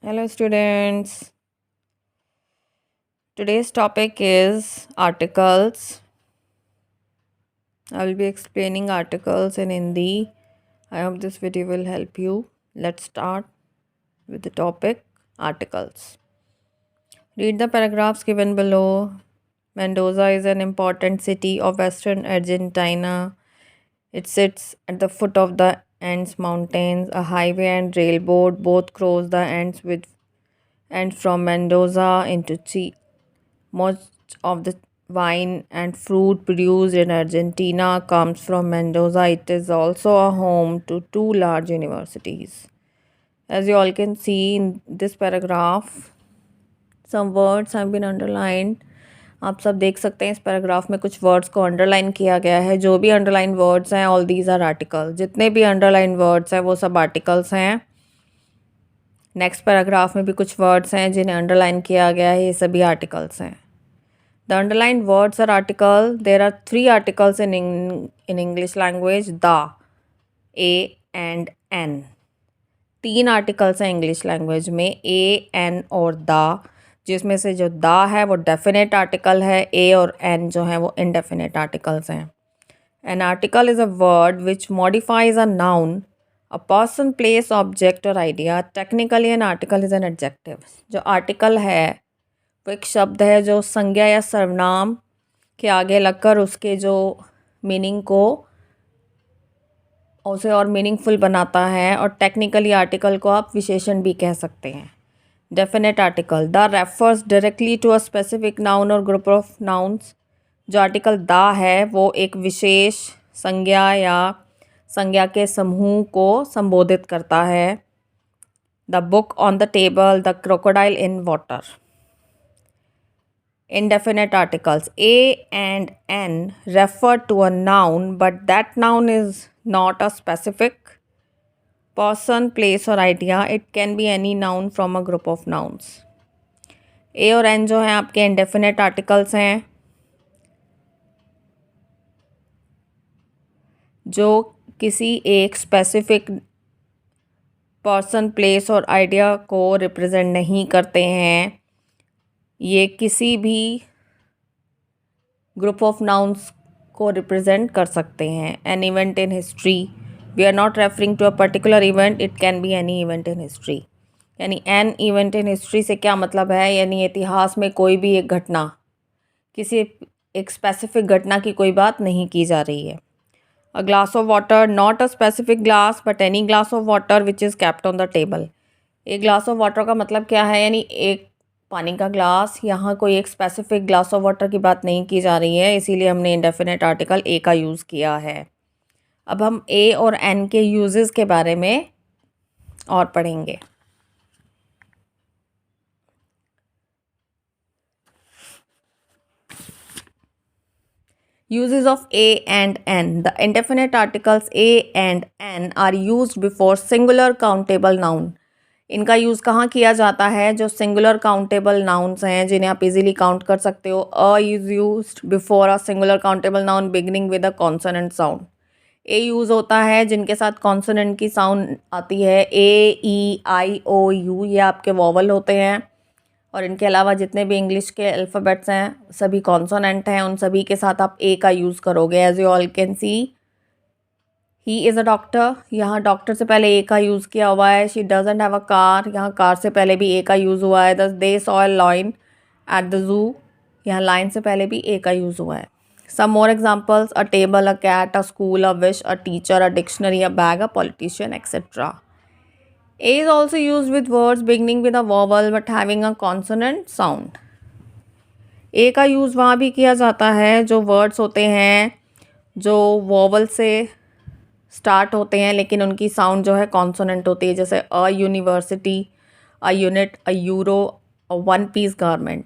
Hello, students. Today's topic is articles. I will be explaining articles in Hindi. I hope this video will help you. Let's start with the topic articles. Read the paragraphs given below. Mendoza is an important city of western Argentina. It sits at the foot of the Andes Mountains. A highway and railroad both cross the Andes with and from Mendoza into Chile. Most of the wine and fruit produced in Argentina comes from Mendoza. It is also a home to two large universities. As you all can see in this paragraph, some words have been underlined. आप सब देख सकते हैं इस paragraph में कुछ words को underline किया गया है. जो भी अंडरलाइन वर्ड्स हैं ऑल दीज आर आर्टिकल. जितने भी अंडरलाइन वर्ड्स हैं वो सब आर्टिकल्स हैं. नेक्स्ट पैराग्राफ में भी कुछ वर्ड्स हैं जिन्हें अंडरलाइन किया गया है. ये सभी आर्टिकल्स हैं. The underlined words are article. There are three articles in English language: the, a and n. तीन आर्टिकल्स हैं इंग्लिश लैंग्वेज में, a, n और the, जिसमें से जो the है वो डेफिनेट आर्टिकल है, a और n जो है वो इनडेफिनेट आर्टिकल्स हैं. An article is a word which modifies a noun, a person, place, object or idea. Technically an article is an adjective. जो आर्टिकल है वो एक शब्द है जो संज्ञा या सर्वनाम के आगे लगकर उसके जो मीनिंग को उसे और मीनिंगफुल बनाता है. और टेक्निकली आर्टिकल को आप विशेषण भी कह सकते हैं. Definite article. The refers directly to a specific noun or group of nouns. जो आर्टिकल द है वो एक विशेष संज्ञा या संज्ञा के समूह को संबोधित करता है. The book on the table, the crocodile in water. Indefinite articles. A and N refer to a noun, but that noun is not a specific person, place or idea. It can be any noun from a group of nouns. A और N जो हैं आपके indefinite articles हैं जो किसी एक specific person, place और idea को represent नहीं करते हैं. ये किसी भी ग्रुप ऑफ नाउन्स को रिप्रेजेंट कर सकते हैं. An event in history. We are not referring to a particular event. It can be any event in history. यानी एन इवेंट इन हिस्ट्री से क्या मतलब है, यानी इतिहास में कोई भी एक घटना, किसी एक स्पेसिफिक घटना की कोई बात नहीं की जा रही है. अ glass of water. Not a specific glass but any glass of water which is kept on the table. एक ग्लास ऑफ वाटर का मतलब क्या है, यानी एक पानी का ग्लास. यहाँ कोई एक स्पेसिफिक ग्लास ऑफ वाटर की बात नहीं की जा रही है, इसीलिए हमने इंडेफिनेट आर्टिकल ए का यूज़ किया है. अब हम ए और एन के यूजेस के बारे में और पढ़ेंगे. Uses of A and N. The indefinite articles A and N are used before singular countable noun. इनका यूज़ कहाँ किया जाता है, जो सिंगुलर काउंटेबल नाउन्स हैं जिन्हें आप इजीली काउंट कर सकते हो. A is used before a singular countable noun beginning with a consonant sound. A use होता है जिनके साथ कॉन्सोनेंट की साउंड आती है. ए, ई, आई, ओ, यू ये आपके वॉवल होते हैं. और इनके अलावा जितने भी इंग्लिश के अल्फ़ाबेट्स हैं सभी कॉन्सोनेंट हैं. उन सभी के साथ आप ए का यूज़ करोगे. As you all can see, he is a doctor. यहाँ डॉक्टर से पहले ए का यूज़ किया हुआ है. She doesn't have a car. यहाँ कार से पहले भी ए का यूज़ हुआ है. They saw a lion at the zoo. यहाँ लाइन से पहले भी ए का यूज़ हुआ है. Some more examples: a table, a cat, a school, a wish, a teacher, a dictionary, a bag, a politician, etcetera. A is also used with words beginning with a vowel but having a consonant sound. A का use वहाँ भी किया जाता है जो words होते हैं जो वॉवल से स्टार्ट होते हैं लेकिन उनकी साउंड जो है कॉन्सोनेंट होती है. जैसे a university, a unit, a euro, a one piece garment.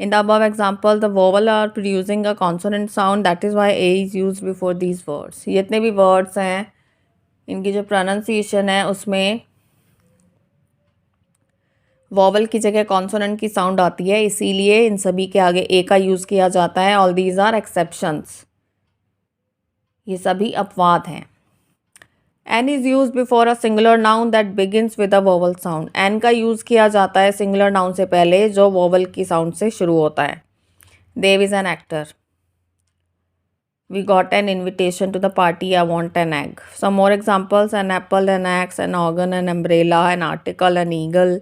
In the above example, the vowel are producing a consonant sound. That is why A is used before these words. जितने भी words हैं इनकी जो pronunciation है उसमें vowel की जगह consonant की साउंड आती है, इसीलिए इन सभी के आगे ए का यूज़ किया जाता है. All these are exceptions. ये सभी अपवाद हैं. An is use before a singular noun that begins with a vowel sound. An का यूज़ किया जाता है सिंगुलर नाउन से पहले जो वोवल की साउंड से शुरू होता है। Dev is an actor. We got an invitation to the party. I want an egg. Some more examples: an apple, an axe, an organ, an umbrella, an article, an eagle,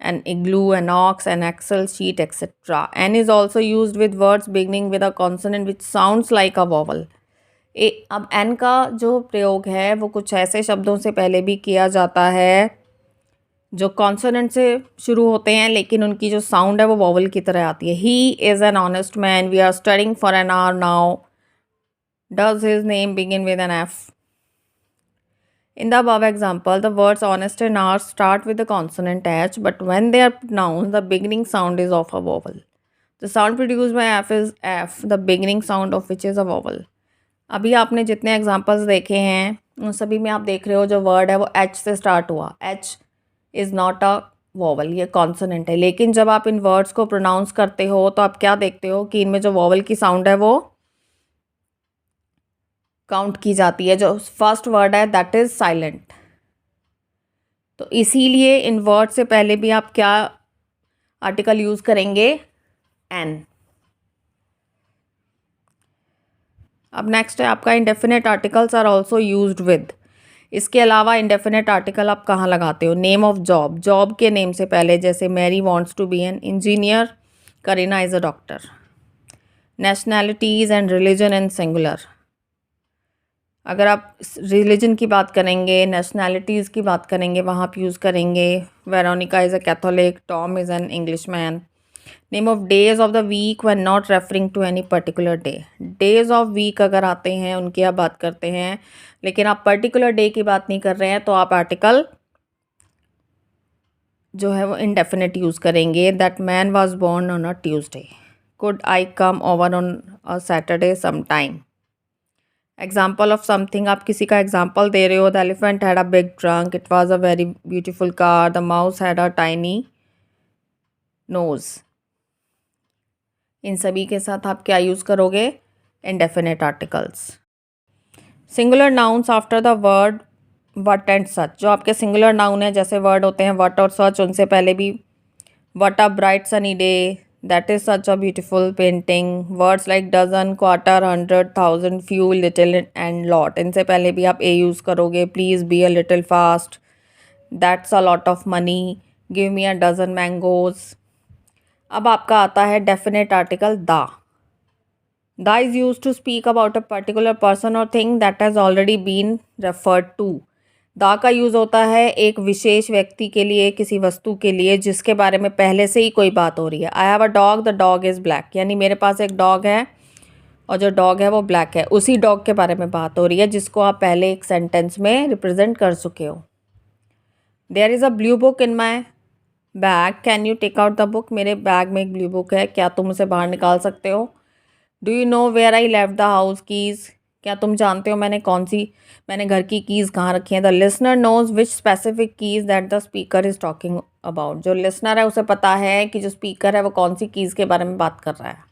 an igloo, an ox, an Excel sheet, etc. N is also used with words beginning with a consonant which sounds like a vowel. अब n का जो प्रयोग है वो कुछ ऐसे शब्दों से पहले भी किया जाता है जो कॉन्सोनेंट से शुरू होते हैं लेकिन उनकी जो साउंड है वो वॉवल की तरह आती है। He is an honest man, we are studying for an hour now, does his name begin with an F? In the above example, the words honest and are start with the consonant H, but when they are pronounced, the beginning sound is of a vowel. The sound produced by F is F, the beginning sound of which is a vowel. अभी आपने जितने examples देखे हैं उन सभी में आप देख रहे हो जो वर्ड है वो H से स्टार्ट हुआ। H is not a vowel, ये कॉन्सोनेंट है। लेकिन जब आप इन वर्ड्स को प्रोनाउंस करते हो तो आप क्या देखते हो कि इनमें जो वॉवल की साउंड है वो काउंट की जाती है। जो फर्स्ट वर्ड है दैट इज़ साइलेंट। तो इसीलिए इन वर्ड से पहले भी आप क्या आर्टिकल यूज़ करेंगे? एन। अब नेक्स्ट है आपका indefinite articles are also used with. इसके अलावा इंडेफिनेट आर्टिकल आप कहाँ लगाते हो? नेम ऑफ जॉब, जॉब के नेम से पहले, जैसे Mary wants to be an engineer, Kareena is a doctor. Nationalities and religion in singular. अगर आप रिलीजन की बात करेंगे, नेशनैलिटीज़ की बात करेंगे, वहाँ आप यूज़ करेंगे Veronica is a Catholic, Tom is an English man. Name of days of the week when not referring to any particular day. Days of week अगर आते हैं उनकी आप बात करते हैं, लेकिन आप पर्टिकुलर डे की बात नहीं कर रहे हैं तो आप आर्टिकल जो है वो इंडेफिनेट यूज़ करेंगे। That man was born on a Tuesday. Could I come over on a Saturday some time. Example of something, आप किसी का एग्जाम्पल दे रहे हो। The elephant had a big trunk, it was a very beautiful car, the mouse had a tiny nose. इन सभी के साथ आप क्या यूज़ करोगे? Indefinite articles. Singular nouns after the word what and such. जो आपके सिंगुलर नाउन है, जैसे वर्ड होते हैं वट और सच, उनसे पहले भी what a bright sunny day, that is such a beautiful painting. Words like dozen, quarter, 100, 1000, few, little and lot, इनसे पहले भी आप ए यूज़ करोगे। Please be a little fast, that's a lot of money, give me a dozen mangoes. अब आपका आता है definite article the. The is use to speak about a particular person और thing that has already been referred to. The का use होता है एक विशेष व्यक्ति के लिए, किसी वस्तु के लिए जिसके बारे में पहले से ही कोई बात हो रही है। I have a dog, the dog is black, यानी मेरे पास एक डॉग है और जो डॉग है वो ब्लैक है। उसी डॉग के बारे में बात हो रही है जिसको आप पहले एक सेंटेंस में रिप्रेजेंट कर चुके हो। There is a blue book in my bag, can you take out the book. मेरे बैग में एक ब्लू बुक है, क्या तुम उसे बाहर निकाल सकते हो? Do you know where I left the house keys, क्या तुम जानते हो मैंने घर की कीज़ कहाँ रखी हैं? The listener knows which specific keys that the speaker is talking about. जो लिसनर है उसे पता है कि जो स्पीकर है वो कौन सी कीज़ के बारे में बात कर रहा है।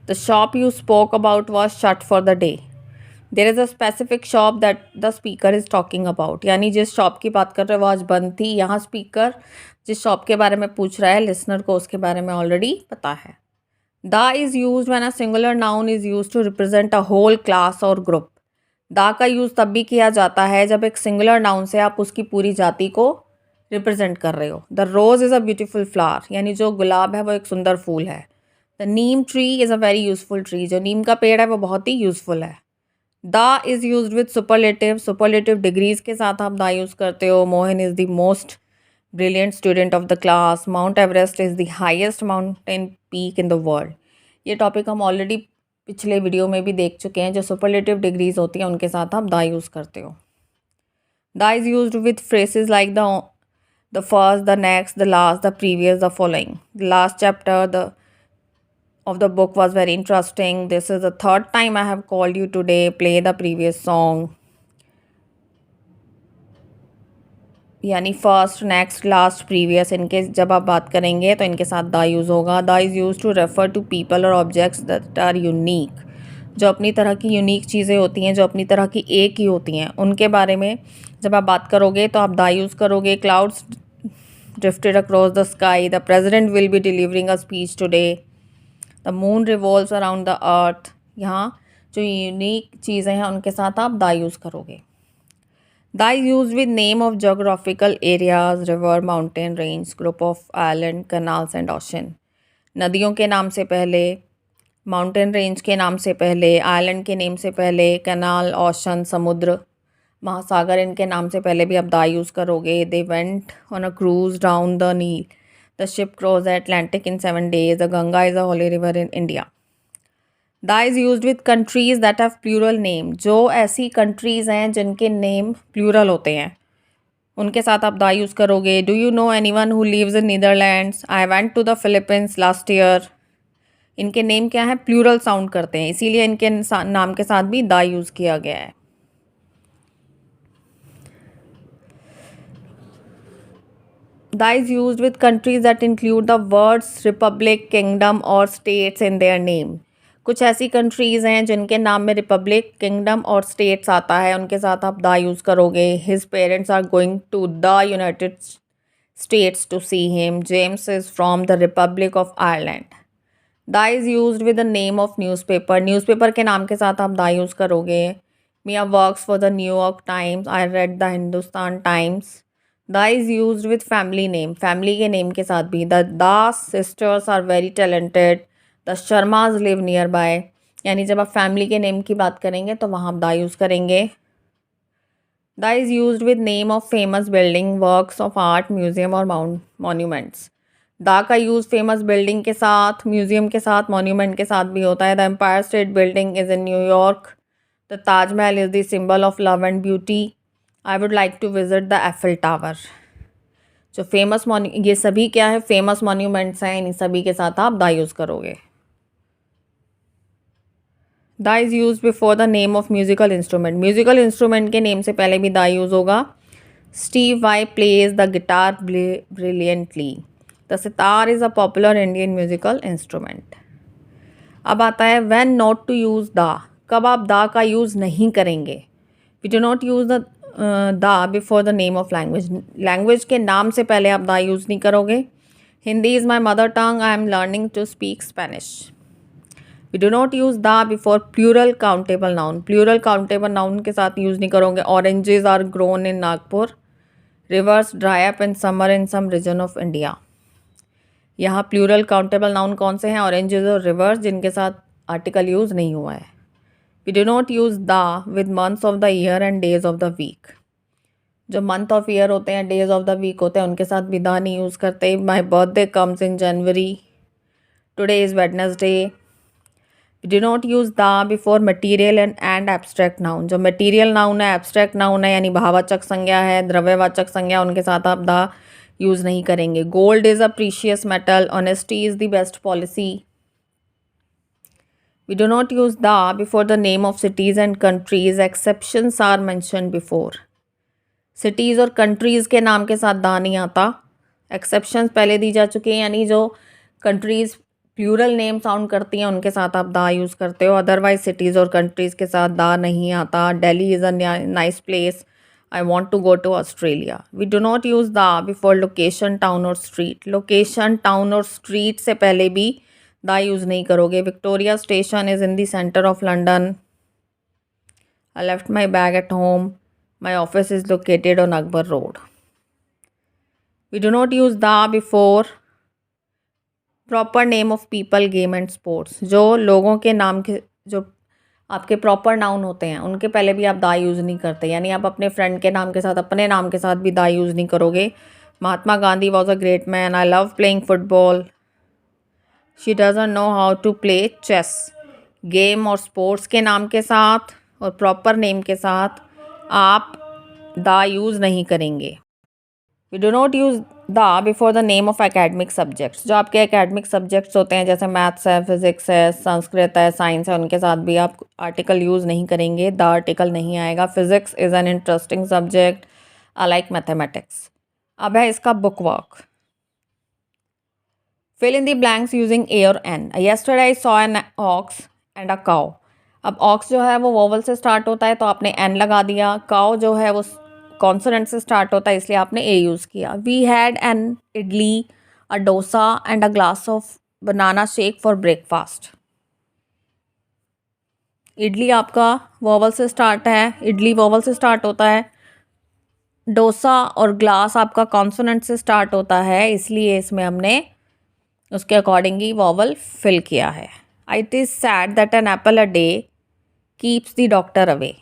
The shop you spoke about was shut for the day. There is a specific shop that the speaker is talking about, यानी जिस शॉप की बात कर रहे हो वो आज बंद थी। यहाँ स्पीकर जिस शॉप के बारे में पूछ रहा है, लिसनर को उसके बारे में ऑलरेडी पता है। The is use when a singular noun is use to represent a whole class or group. The का यूज़ तब भी किया जाता है जब एक सिंगुलर नाउन से आप उसकी पूरी जाति को रिप्रेजेंट कर रहे हो। The rose is a beautiful flower, यानी जो गुलाब है वो एक सुंदर फूल है। The neem tree is a very useful tree, जो नीम का पेड़ है वो बहुत ही यूजफुल है। The is use with superlative, superlative degrees के साथ आप द यूज़ करते हो। Mohan is the most brilliant student of the class, Mount Everest is the highest mountain peak in the world. ये टॉपिक हम ऑलरेडी पिछले वीडियो में भी देख चुके हैं। जो सुपरलेटिव डिग्रीज होती हैं उनके साथ आप द यूज़ करते हो। The is use with phrases like the first, the next, the last, the previous, the following. The last chapter of the book was very interesting. This is the third time I have called you today. Play the previous song. यानी first, next, last, previous, इनके जब आप बात करेंगे तो इनके साथ the use होगा। The is use to refer to people or objects that are unique, जो अपनी तरह की यूनिक चीज़ें होती हैं, जो अपनी तरह की एक ही होती हैं, उनके बारे में जब आप बात करोगे तो आप द यूज़ करोगे। Clouds drifted across the sky, the president will be delivering a speech today, the moon revolves around the earth. यहाँ जो यूनिक चीज़ें हैं उनके साथ आप द यूज़ करोगे। The is use with name of geographical areas, river, mountain range, group of island, canals and ocean. नदियों के नाम से पहले, माउंटेन रेंज के नाम से पहले, आइलैंड के नेम से पहले, कनाल, ओशन, समुद्र, महासागर, इनके नाम से पहले भी आप द यूज़ करोगे। They went on a cruise down the Nile, the ship cross the Atlantic in 7 days, the Ganga is a holy river in India. The is use with countries that have plural name, जो ऐसी countries हैं जिनके name plural होते हैं, उनके साथ आप the use करोगे। Do you know any one who lives in Netherlands, I went to the Philippines last year. इनके नेम क्या है, प्लूरल साउंड करते हैं, इसीलिए इनके नाम के साथ भी द यूज़ किया गया है। The is use with countries that include the words Republic, kingdom और स्टेट्स इन देयर नेम। कुछ ऐसी कंट्रीज़ हैं जिनके नाम में रिपब्लिक, किंगडम और स्टेट्स आता है, उनके साथ आप द यूज़ करोगे। His parents are going to the United States to see him, James is from the Republic of Ireland. The is use with the name of newspaper, newspaper के नाम के साथ आप द यूज़ करोगे। Mia works for the New York Times, I read the Hindustan Times. The is use with family name, family के name के साथ भी। The Das sisters are very talented, the Sharma's live near by, यानी जब आप फैमिली के नेम की बात करेंगे तो वहाँ आप द यूज़ करेंगे। The is use with name of famous building, works of art, museum और मॉन्यूमेंट्स। द का यूज़ फेमस बिल्डिंग के साथ, म्यूजियम के साथ, मॉन्यूमेंट के साथ भी होता है। The empire state building is in New York, the Taj Mahal is the symbol of love and beauty, I would like to visit the Eiffel tower. जो फेमस ये सभी क्या है, फेमस मॉन्यूमेंट्स हैं, इन सभी के साथ आप द यूज़ करोगे। The is use before the name of musical instrument, musical instrument के नेम से पहले भी द यूज़ होगा। Steve Vai plays the guitar brilliantly, the sitar is a popular Indian musical instrument. अब आता है when not to use the, कब आप द का यूज़ नहीं करेंगे। We do not use the before the name of language, language के नाम से पहले आप द यूज़ नहीं करोगे। Hindi is my mother tongue, I am learning to speak Spanish. We do not use the before plural countable noun, plural countable noun के साथ use नहीं करोगे। Oranges are grown in Nagpur, rivers dry up in summer in some region of India. यहाँ plural countable noun कौन से हैं, oranges और reverse, जिनके साथ आर्टिकल यूज़ नहीं हुआ है। We do not use the with months of the year and days of the week, जो मंथ ऑफ ईयर होते हैं, डेज ऑफ द वीक होते हैं, उनके साथ भी द नहीं यूज़ करते। My birthday comes in January, today is Wednesday. We do not use the before material and abstract noun, जो मटीरियल नाउन है, एब्स्ट्रैक्ट नाउन है, यानी भाववाचक संज्ञा है, द्रव्यवाचक संज्ञा, उनके साथ आप द यूज़ नहीं करेंगे। Gold is a precious metal, honesty is the best policy. We do not use the before the name of cities and countries, exceptions are mentioned before. Cities और कंट्रीज़ के नाम के साथ द नहीं आता, exceptions पहले दी जा चुकी हैं, यानी जो कंट्रीज़ प्लूरल नेम साउंड करती हैं उनके साथ आप द यूज़ करते हो, अदरवाइज सिटीज़ और कंट्रीज़ के साथ द नहीं आता। Delhi is a nice place, I want to go to Australia. We do not use the before location, town और स्ट्रीट, लोकेशन, टाउन और स्ट्रीट से पहले भी द यूज़ नहीं करोगे। Victoria station is in the centre of London, I left my bag at home, my office is located on Akbar road. We do not use the before proper name of people, game and sports, जो लोगों के नाम के, जो आपके proper noun होते हैं, उनके पहले भी आप द यूज़ नहीं करते, यानी आप अपने फ्रेंड के नाम के साथ, अपने नाम के साथ भी द यूज़ नहीं करोगे। Mahatma Gandhi was a great man, I love playing football, she doesn't know how to play chess. Game और स्पोर्ट्स के नाम के साथ और प्रॉपर नेम के साथ आप द यूज़ नहीं करेंगे। We do not use the before the name of academic subjects, जो आपके एकेडमिक सब्जेक्ट्स होते हैं, जैसे मैथ्स है, फिजिक्स है, संस्कृत है, साइंस है, उनके साथ भी आप आर्टिकल यूज़ नहीं करेंगे, द आर्टिकल नहीं आएगा। Physics is an interesting subject, I like mathematics. अब है इसका book work. Fill in the blanks using a और an. Yesterday I saw an ox and a cow. अब ऑक्स जो है वो वोवल से स्टार्ट होता है तो आपने एन लगा दिया। काउ जो है वो कॉन्सोनेंट से स्टार्ट होता है इसलिए आपने ए यूज़ किया। We had an idli, a dosa and a glass of banana shake for breakfast. Idli आपका वोवल से स्टार्ट है, इडली वोवल से स्टार्ट होता है। डोसा और ग्लास आपका कॉन्सोनेंट से स्टार्ट होता है, इसलिए इसमें हमने उसके अकॉर्डिंग ही वोवल फिल किया है। It is said that an apple a day keeps the doctor away.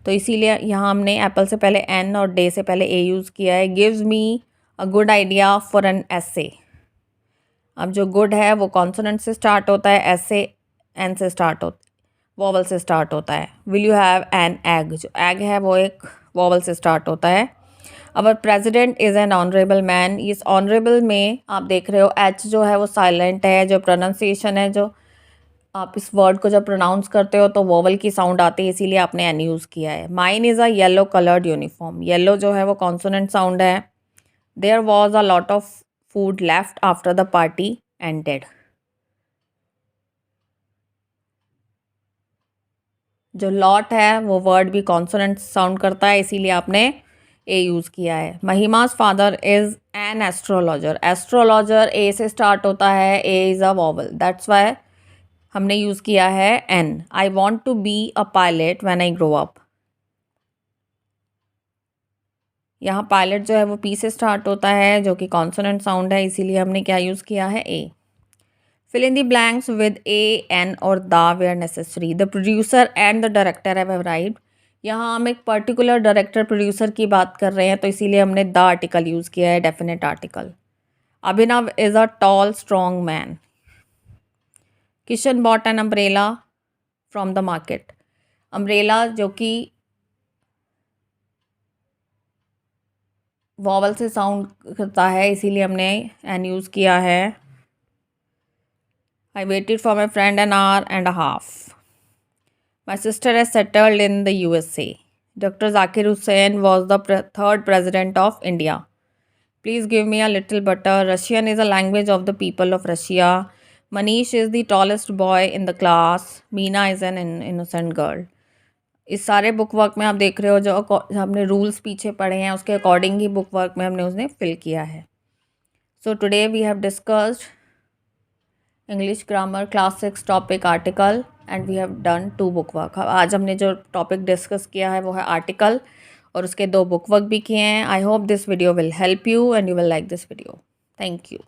तो इसीलिए यहाँ हमने एप्पल से पहले एन और डे से पहले ए यूज़ किया है। Gives me a good idea for an essay. अब जो गुड है वो कॉन्सोनेंट से स्टार्ट होता है, ऐसे एन से स्टार्ट होता वोवल से स्टार्ट होता है। Will you have an egg, जो एग है वो एक वोवल से स्टार्ट होता है। Our president is an honourable man. इस ऑनरेबल में आप देख रहे हो एच जो है वो साइलेंट है। जो प्रोनाउंसिएशन है, जो आप इस वर्ड को जब प्रोनाउंस करते हो तो वोवल की साउंड आती है, इसीलिए आपने एन यूज़ किया है। Mine is a yellow coloured uniform. Yellow जो है वो कॉन्सोनेंट साउंड है। There was a lot of food left after the party ended. जो लॉट है वो वर्ड भी कॉन्सोनेंट साउंड करता है, इसीलिए आपने ए यूज़ किया है। महिमा's father is an astrologer. Astrologer A से स्टार्ट होता है, A is a vowel, that's why हमने यूज़ किया है an. I want to be a pilot when I grow up. यहाँ पायलट जो है वो पी से स्टार्ट होता है, जो कि कॉन्सोनेंट साउंड है, इसीलिए हमने क्या यूज़ किया है, ए। Fill in the blanks with a, n और the where necessary. The producer and the director have arrived. यहाँ हम एक पर्टिकुलर डायरेक्टर प्रोड्यूसर की बात कर रहे हैं, तो इसीलिए हमने द आर्टिकल यूज़ किया है, definite article. Abhinav is a tall strong man. Kishan bot an umbrella from the market. Umbrella जो कि वॉवल से साउंड करता है, इसीलिए हमने एन यूज़ किया है। I waited for my friend an hour and a half. My sister has settled in the USA. Dr. Zakir Hussain was the third president of India. Please give me a little butter. Russian is a language of the people of Russia. Manish is the tallest boy in the class. Meena is an innocent girl. इस सारे book work में आप देख रहे हो जो हमने rules पीछे पढ़े हैं उसके अकॉर्डिंग ही बुक वर्क में हमने उसने फिल किया है। So today we have discussed English grammar class 6 topic article and we have done 2 book work. आज हमने जो टॉपिक डिस्कस किया है वो है आर्टिकल और उसके 2 बुक वर्क भी किए हैं। I hope this video will help you and you will like this video. Thank you.